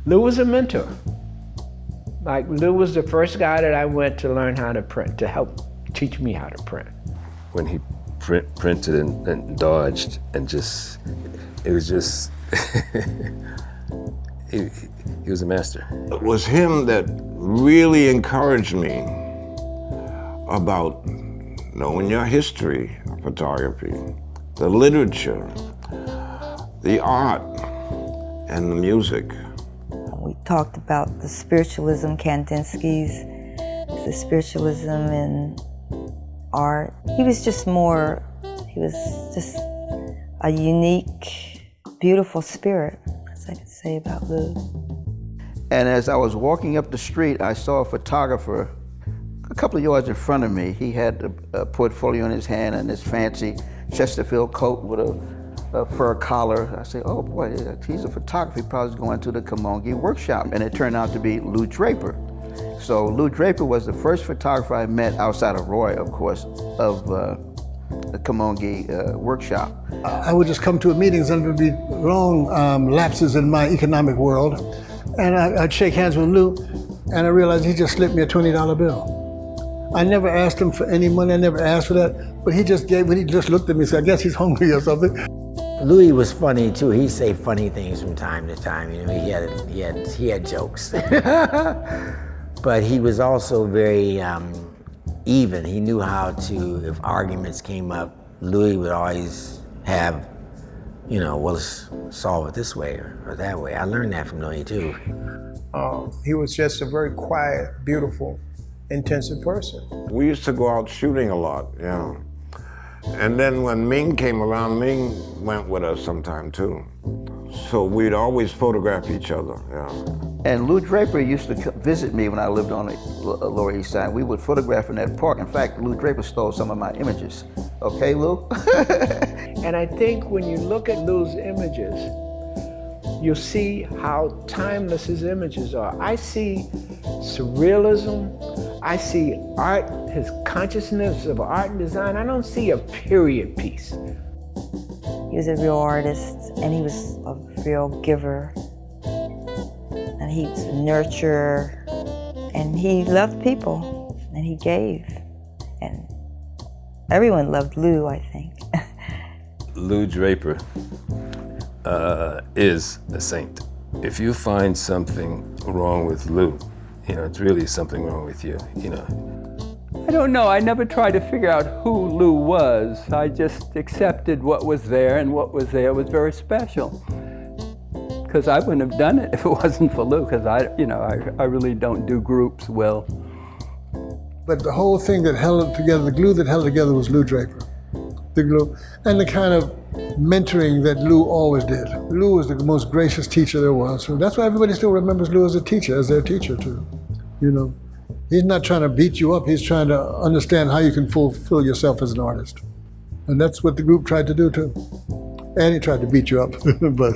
Lou was a mentor. Like, Lou was the first guy that I went to learn how to print, to help teach me how to print. When he printed and dodged and just, it was just, he was a master. It was him that really encouraged me about knowing your history of photography, the literature, the art, and the music. We talked about the spiritualism, Kandinsky's, the spiritualism in art. He was just a unique, beautiful spirit, as I could say about Lou. And as I was walking up the street, I saw a photographer a couple of yards in front of me. He had a portfolio in his hand and this fancy Chesterfield coat with a fur collar. I said, oh boy, he's a photographer. He probably going to the Kamoinge Workshop. And it turned out to be Louis Draper. So Louis Draper was the first photographer I met, outside of Roy, of course, of the Kamoinge Workshop. I would just come to meetings and there would be long lapses in my economic world. And I'd shake hands with Lou, and I realized he just slipped me a $20 bill. I never asked him for any money, I never asked for that, but he just gave it, he just looked at me and said, I guess he's hungry or something. Louis was funny too. He'd say funny things from time to time. You know, he had jokes. But he was also very even. He knew how to, if arguments came up, Louis would always have, you know, well, let's solve it this way or that way. I learned that from Louis too. He was just a very quiet, beautiful, intensive person. We used to go out shooting a lot, yeah. And then when Ming came around, Ming went with us sometime too. So we'd always photograph each other, yeah. And Lou Draper used to visit me when I lived on the Lower East Side. We would photograph in that park. In fact, Lou Draper stole some of my images. Okay, Lou? And I think when you look at Lou's images, you'll see how timeless his images are. I see surrealism, I see art, his consciousness of art and design. I don't see a period piece. He was a real artist, and he was a real giver. And he was a nurturer, and he loved people, and he gave. And everyone loved Lou, I think. Lou Draper is a saint. If you find something wrong with Lou, you know, it's really something wrong with you, you know. I don't know, I never tried to figure out who Lou was. I just accepted what was there, and what was there was very special. Because I wouldn't have done it if it wasn't for Lou, because I really don't do groups well. But the whole thing that held it together, the glue that held it together was Lou Draper. The glue, and the kind of mentoring that Lou always did. Lou was the most gracious teacher there was. So that's why everybody still remembers Lou as a teacher, as their teacher too. You know, he's not trying to beat you up, he's trying to understand how you can fulfill yourself as an artist. And that's what the group tried to do too. And he tried to beat you up, but.